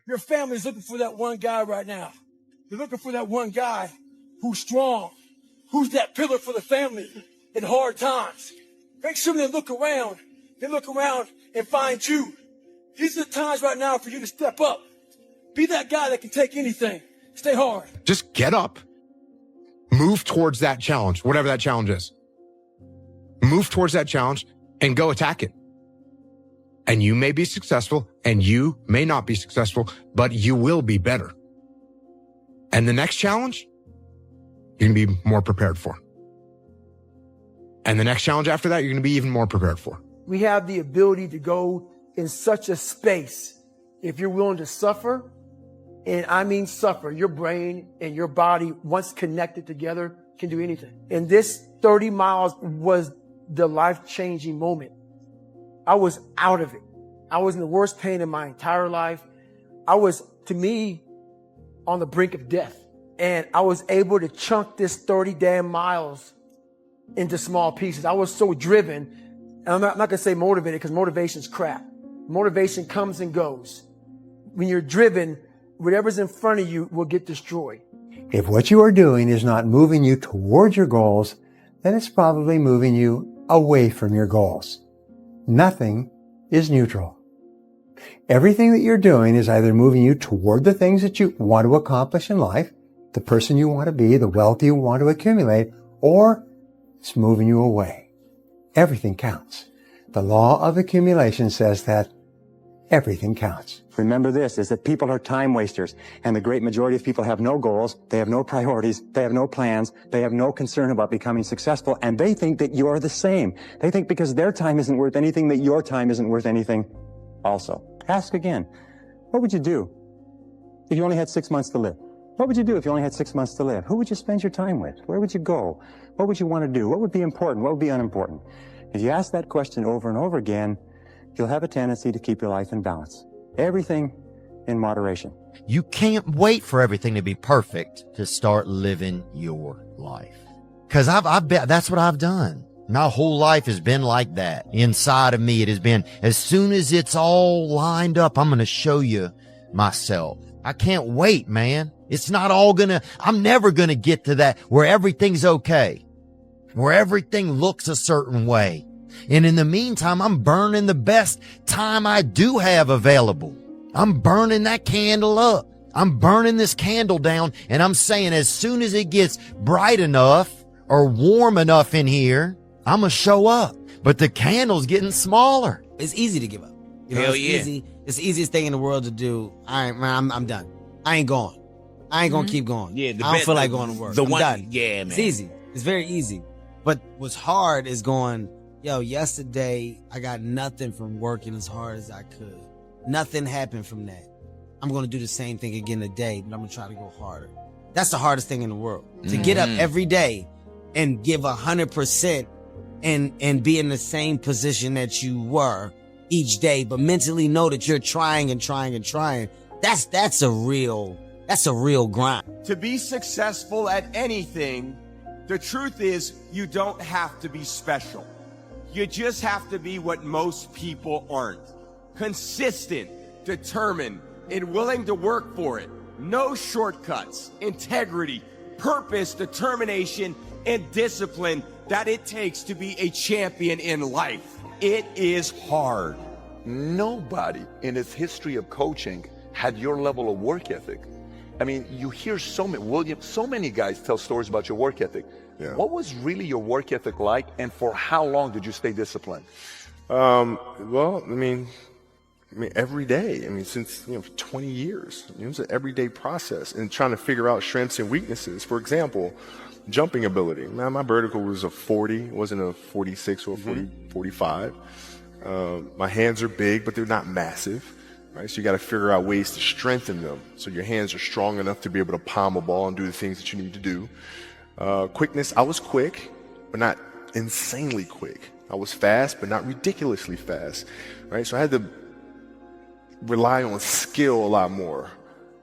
Your family is looking for that one guy right now. They're looking for that one guy who's strong, who's that pillar for the family in hard times. Make sure they look around. They look around and find you. These are the times right now for you to step up. Be that guy that can take anything. Stay hard. Just get up. Move towards that challenge, whatever that challenge is. Move towards that challenge and go attack it. And you may be successful and you may not be successful, but you will be better. And the next challenge, you're going to be more prepared for. And the next challenge after that, you're going to be even more prepared for. We have the ability to go in such a space if you're willing to suffer. And I mean suffer. Your brain and your body, once connected together, can do anything. And this 30 miles was the life-changing moment. I was out of it. I was in the worst pain in my entire life. I was, to me, on the brink of death. And I was able to chunk this 30 damn miles into small pieces. I was so driven. And I'm not going to say motivated because motivation's crap. Motivation comes and goes. When you're driven, whatever's in front of you will get destroyed. If what you are doing is not moving you towards your goals, then it's probably moving you away from your goals. Nothing is neutral. Everything that you're doing is either moving you toward the things that you want to accomplish in life, the person you want to be, the wealth you want to accumulate, or it's moving you away. Everything counts. The law of accumulation says that everything counts. Remember this, is that people are time wasters, and the great majority of people have no goals, they have no priorities, they have no plans, they have no concern about becoming successful, and they think that you're the same. They think because their time isn't worth anything, that your time isn't worth anything also. Ask again, what would you do if you only had 6 months to live? What would you do if you only had 6 months to live? Who would you spend your time with? Where would you go? What would you want to do? What would be important? What would be unimportant? If you ask that question over and over again, you'll have a tendency to keep your life in balance. Everything in moderation. You can't wait for everything to be perfect to start living your life. Cause I've been, that's what I've done. My whole life has been like that. Inside of me, it has been, as soon as it's all lined up, I'm going to show you myself. I can't wait, man. It's not all I'm never going to get to that where everything's okay, where everything looks a certain way. And in the meantime, I'm burning the best time I do have available. I'm burning that candle up. I'm burning this candle down, and I'm saying as soon as it gets bright enough or warm enough in here, I'm going to show up. But the candle's getting smaller. It's easy to give up. You know, Hell it's yeah. easy. It's the easiest thing in the world to do. I'm done. I ain't going. I ain't going to keep going. Yeah, I don't feel like going to work. The I'm one, done. yeah, man. It's easy. It's very easy. But what's hard is going, yo, yesterday I got nothing from working as hard as I could. Nothing happened from that. I'm going to do the same thing again today, but I'm going to try to go harder. That's the hardest thing in the world. To get up every day and give 100% and be in the same position that you were each day, but mentally know that you're trying and trying and trying. That's a real grind. To be successful at anything, the truth is you don't have to be special. You just have to be what most people aren't. Consistent, determined, and willing to work for it. No shortcuts, integrity, purpose, determination, and discipline that it takes to be a champion in life. It is hard. Nobody in its history of coaching had your level of work ethic. I mean, you hear so many guys tell stories about your work ethic. Yeah. What was really your work ethic like, and for how long did you stay disciplined? Well, I mean, every day. I mean, since 20 years, it was an everyday process, and trying to figure out strengths and weaknesses. For example, jumping ability. Now, my vertical was a 40, it wasn't a 46 or a 45. My hands are big, but they're not massive. Right, so you got to figure out ways to strengthen them so your hands are strong enough to be able to palm a ball and do the things that you need to do. Quickness, I was quick, but not insanely quick. I was fast, but not ridiculously fast. Right, so I had to rely on skill a lot more.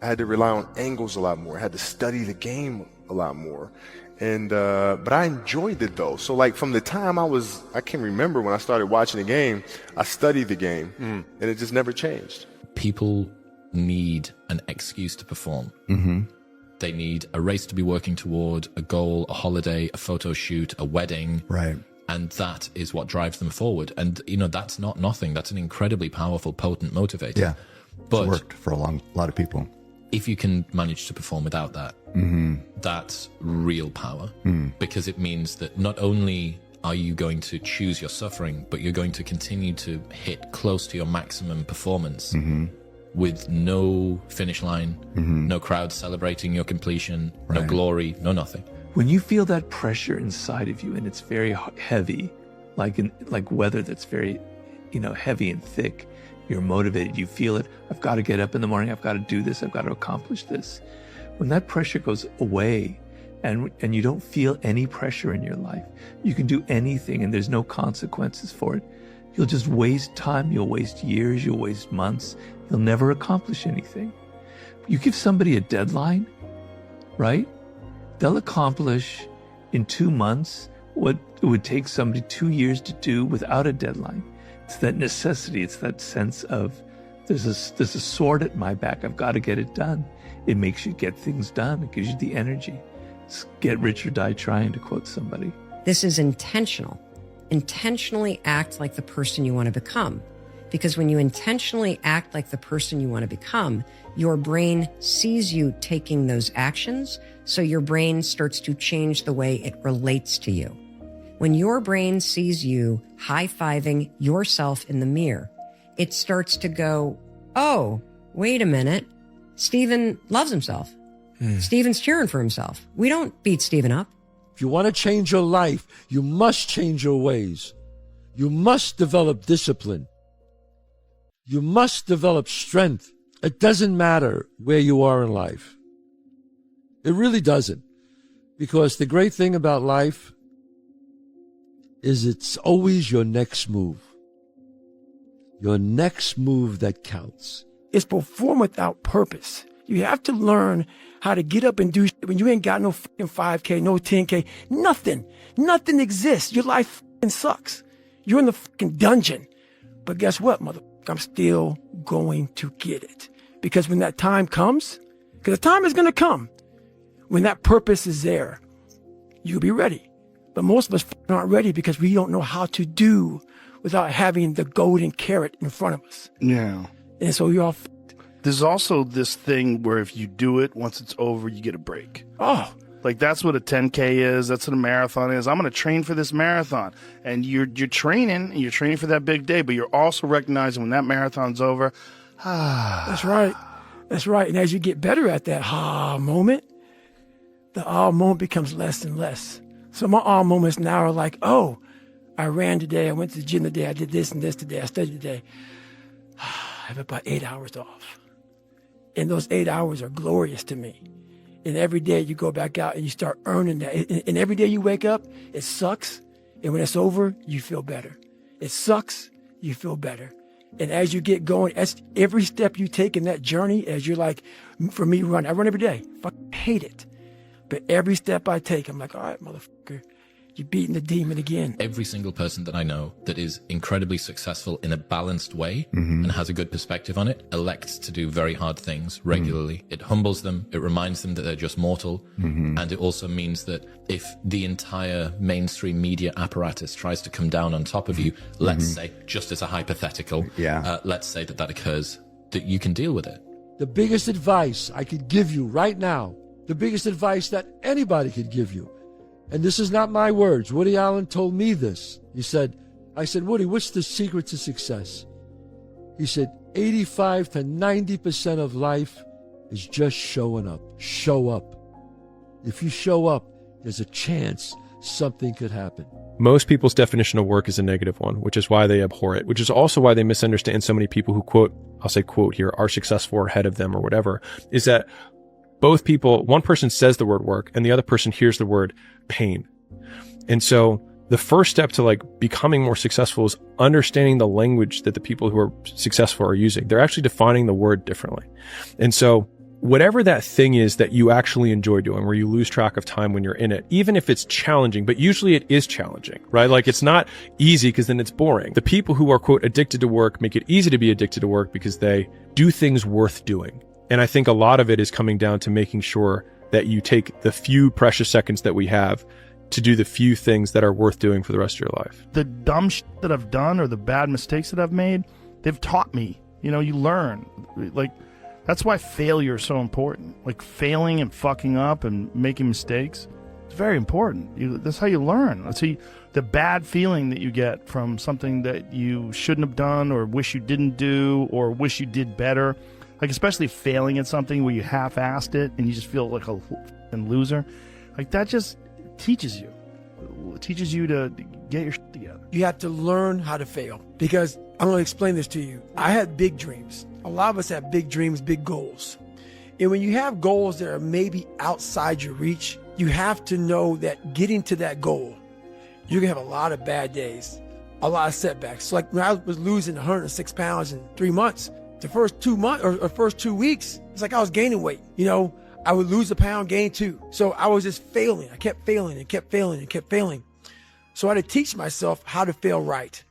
I had to rely on angles a lot more. I had to study the game a lot more. And but I enjoyed it though. So like from the time I can remember when I started watching the game, I studied the game, and it just never changed. People need an excuse to perform. Mm-hmm. They need a race to be working toward, a goal, a holiday, a photo shoot, a wedding. Right. And that is what drives them forward. And, that's not nothing. That's an incredibly powerful, potent motivator. Yeah. But it's worked for a lot of people. If you can manage to perform without that, that's real power. Because it means that not only are you going to choose your suffering, but you're going to continue to hit close to your maximum performance with no finish line, no crowd celebrating your completion, no glory, no nothing. When you feel that pressure inside of you and it's very heavy, like weather that's very, heavy and thick, you're motivated, you feel it. I've got to get up in the morning. I've got to do this. I've got to accomplish this. When that pressure goes away and you don't feel any pressure in your life, you can do anything and there's no consequences for it. You'll just waste time. You'll waste years. You'll waste months. You'll never accomplish anything. You give somebody a deadline, right? They'll accomplish in 2 months what it would take somebody 2 years to do without a deadline. It's that necessity. It's that sense of there's a sword at my back. I've got to get it done. It makes you get things done. It gives you the energy. It's get rich or die trying, to quote somebody. This is intentional. Intentionally act like the person you want to become. Because when you intentionally act like the person you want to become, your brain sees you taking those actions, so your brain starts to change the way it relates to you. When your brain sees you high-fiving yourself in the mirror, it starts to go, oh, wait a minute. Stephen loves himself. Stephen's cheering for himself. We don't beat Stephen up. If you want to change your life, you must change your ways. You must develop discipline. You must develop strength. It doesn't matter where you are in life. It really doesn't. Because the great thing about life is it's always your next move. Your next move that counts. It's perform without purpose. You have to learn how to get up and do when you ain't got no fucking 5K, no 10K, nothing. Nothing exists. Your life fucking sucks. You're in the fucking dungeon. But guess what, motherfucker? I'm still going to get it. Because when that time comes, because the time is going to come, when that purpose is there, you'll be ready. But most of us aren't ready because we don't know how to do without having the golden carrot in front of us. Yeah. And so you're all There's also this thing where if you do it, once it's over, you get a break. Oh. Like that's what a 10K is. That's what a marathon is. I'm going to train for this marathon. And you're training, and you're training for that big day, but you're also recognizing when that marathon's over, That's right. That's right. And as you get better at that moment, the moment becomes less and less. So my moments now are like, oh, I ran today. I went to the gym today. I did this and this today. I studied today. I have about 8 hours off. And those 8 hours are glorious to me. And every day you go back out and you start earning that. And every day you wake up, it sucks. And when it's over, you feel better. It sucks, you feel better. And as you get going, as every step you take in that journey, as you're like, for me, I run every day. I hate it. But every step I take, I'm like, all right, motherfucker, you're beating the demon again. Every single person that I know that is incredibly successful in a balanced way and has a good perspective on it elects to do very hard things regularly. It humbles them. It reminds them that they're just mortal. And it also means that if the entire mainstream media apparatus tries to come down on top of you, let's say, just as a hypothetical, let's say that occurs, that you can deal with it. The biggest advice I could give you right now, the biggest advice that anybody could give you, and this is not my words. Woody Allen told me this. I said, Woody, what's the secret to success? He said, 85 to 90% of life is just showing up. Show up. If you show up, there's a chance something could happen. Most people's definition of work is a negative one, which is why they abhor it, which is also why they misunderstand so many people who quote, I'll say quote here, are successful or ahead of them or whatever, is that both people, one person says the word work and the other person hears the word pain. And so the first step to like becoming more successful is understanding the language that the people who are successful are using. They're actually defining the word differently. And so whatever that thing is that you actually enjoy doing, where you lose track of time when you're in it, even if it's challenging, but usually it is challenging, right? Like it's not easy because then it's boring. The people who are, quote, addicted to work make it easy to be addicted to work because they do things worth doing. And I think a lot of it is coming down to making sure that you take the few precious seconds that we have to do the few things that are worth doing for the rest of your life. The dumb shit that I've done or the bad mistakes that I've made, they've taught me. You know, you learn. Like, that's why failure is so important. Like, failing and fucking up and making mistakes, it's very important. That's how you learn. That's how the bad feeling that you get from something that you shouldn't have done or wish you didn't do or wish you did better. Like, especially failing at something where you half-assed it and you just feel like a loser. Like, that just teaches you. It teaches you to get your shit together. You have to learn how to fail, because I'm going to explain this to you. I had big dreams. A lot of us have big dreams, big goals. And when you have goals that are maybe outside your reach, you have to know that getting to that goal, you're going to have a lot of bad days, a lot of setbacks. So like when I was losing 106 pounds in 3 months, the first 2 months or first 2 weeks, it's like I was gaining weight. You know, I would lose a pound, gain 2. So I was just failing. I kept failing and kept failing and kept failing. So I had to teach myself how to fail right.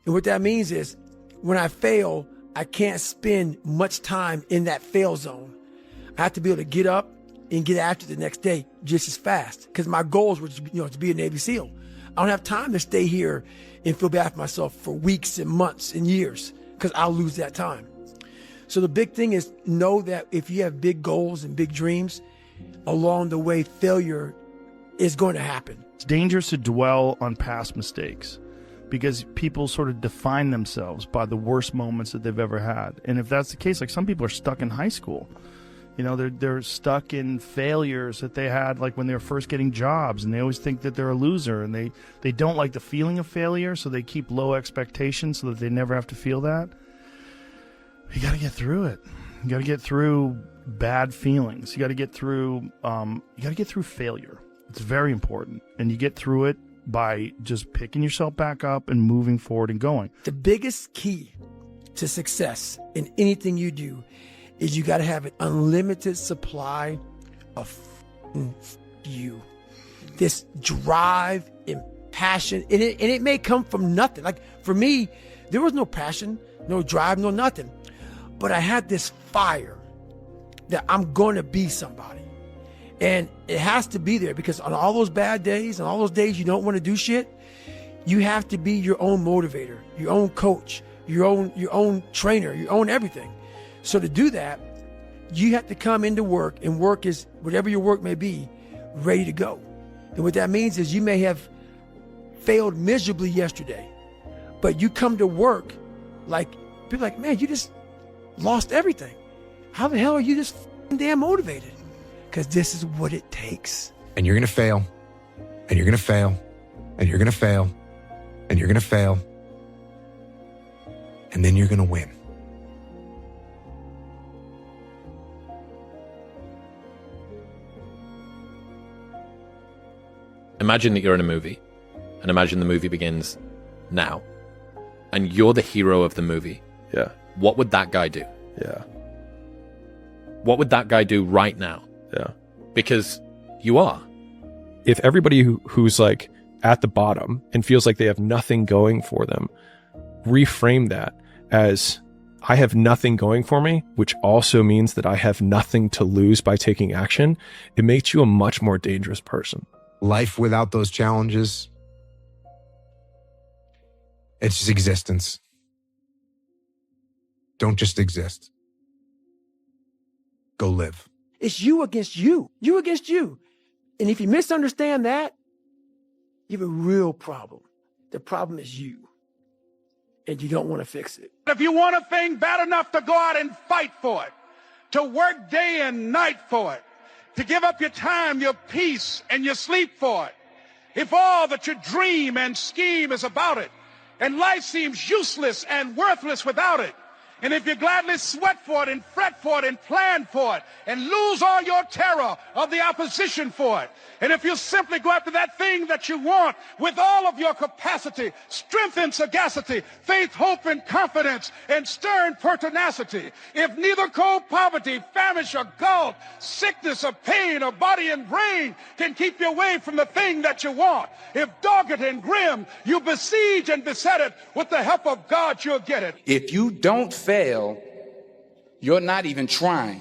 And what that means is when I fail, I can't spend much time in that fail zone. I have to be able to get up and get after the next day just as fast, because my goals were, to be a Navy SEAL. I don't have time to stay here and feel bad for myself for weeks and months and years, because I'll lose that time. So the big thing is know that if you have big goals and big dreams, along the way, failure is going to happen. It's dangerous to dwell on past mistakes because people sort of define themselves by the worst moments that they've ever had. And if that's the case, like some people are stuck in high school. You know, they're stuck in failures that they had like when they were first getting jobs, and they always think that they're a loser, and they don't like the feeling of failure, so they keep low expectations so that they never have to feel that. You got to get through it. You got to get through bad feelings. You got to get through failure. It's very important. And you get through it by just picking yourself back up and moving forward and going. The biggest key to success in anything you do is you got to have an unlimited supply of you. This drive and passion. And it may come from nothing. Like for me, there was no passion, no drive, no nothing. But I had this fire that I'm going to be somebody. And it has to be there, because on all those bad days and all those days you don't want to do shit, you have to be your own motivator, your own coach, your own trainer, your own everything. So to do that, you have to come into work, and work is whatever your work may be, ready to go. And what that means is you may have failed miserably yesterday, but you come to work like, people like, man, you just lost everything. How the hell are you just damn motivated? Because this is what it takes. And you're going to fail, and you're going to fail, and you're going to fail, and you're going to fail, and then you're going to win. Imagine that you're in a movie, and imagine the movie begins now, and you're the hero of the movie. Yeah. What would that guy do? Yeah. What would that guy do right now? Yeah. Because you are. If everybody who's like at the bottom and feels like they have nothing going for them, reframe that as, I have nothing going for me, which also means that I have nothing to lose by taking action, it makes you a much more dangerous person. Life without those challenges, it's just existence. Don't just exist. Go live. It's you against you. You against you. And if you misunderstand that, you have a real problem. The problem is you. And you don't want to fix it. If you want a thing bad enough to go out and fight for it, to work day and night for it, to give up your time, your peace, and your sleep for it, if all that you dream and scheme is about it, and life seems useless and worthless without it, And if you gladly sweat for it and fret for it and plan for it and lose all your terror of the opposition for it, and if you simply go after that thing that you want with all of your capacity, strength and sagacity, faith, hope and confidence, and stern pertinacity, if neither cold poverty, famish or gulf, sickness or pain or body and brain can keep you away from the thing that you want, if dogged and grim you besiege and beset it, with the help of God you'll get it. If you don't fail, you're not even trying.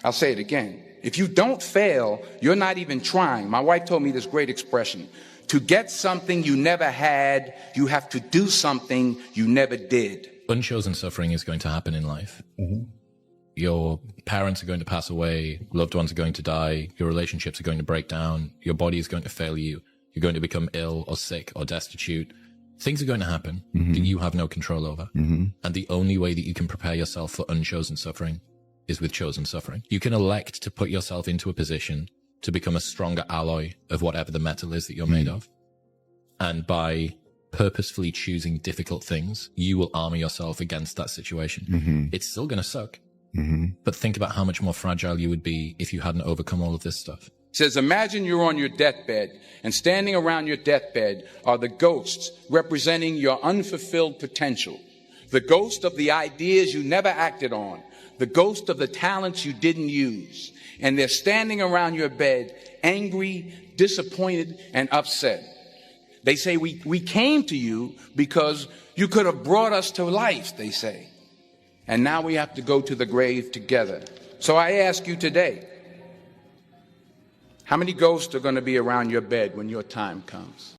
I'll say it again. If you don't fail, you're not even trying. My wife told me this great expression. To get something you never had, you have to do something you never did. Unchosen suffering is going to happen in life. Mm-hmm. Your parents are going to pass away, loved ones are going to die, your relationships are going to break down, your body is going to fail you, you're going to become ill or sick or destitute. Things are going to happen that you have no control over. And the only way that you can prepare yourself for unchosen suffering is with chosen suffering. You can elect to put yourself into a position to become a stronger alloy of whatever the metal is that you're made of. And by purposefully choosing difficult things, you will armor yourself against that situation. It's still going to suck. But think about how much more fragile you would be if you hadn't overcome all of this stuff. It says, imagine you're on your deathbed, and standing around your deathbed are the ghosts representing your unfulfilled potential. The ghost of the ideas you never acted on. The ghost of the talents you didn't use. And they're standing around your bed, angry, disappointed, and upset. They say, we came to you because you could have brought us to life, they say. And now we have to go to the grave together. So I ask you today, how many ghosts are going to be around your bed when your time comes?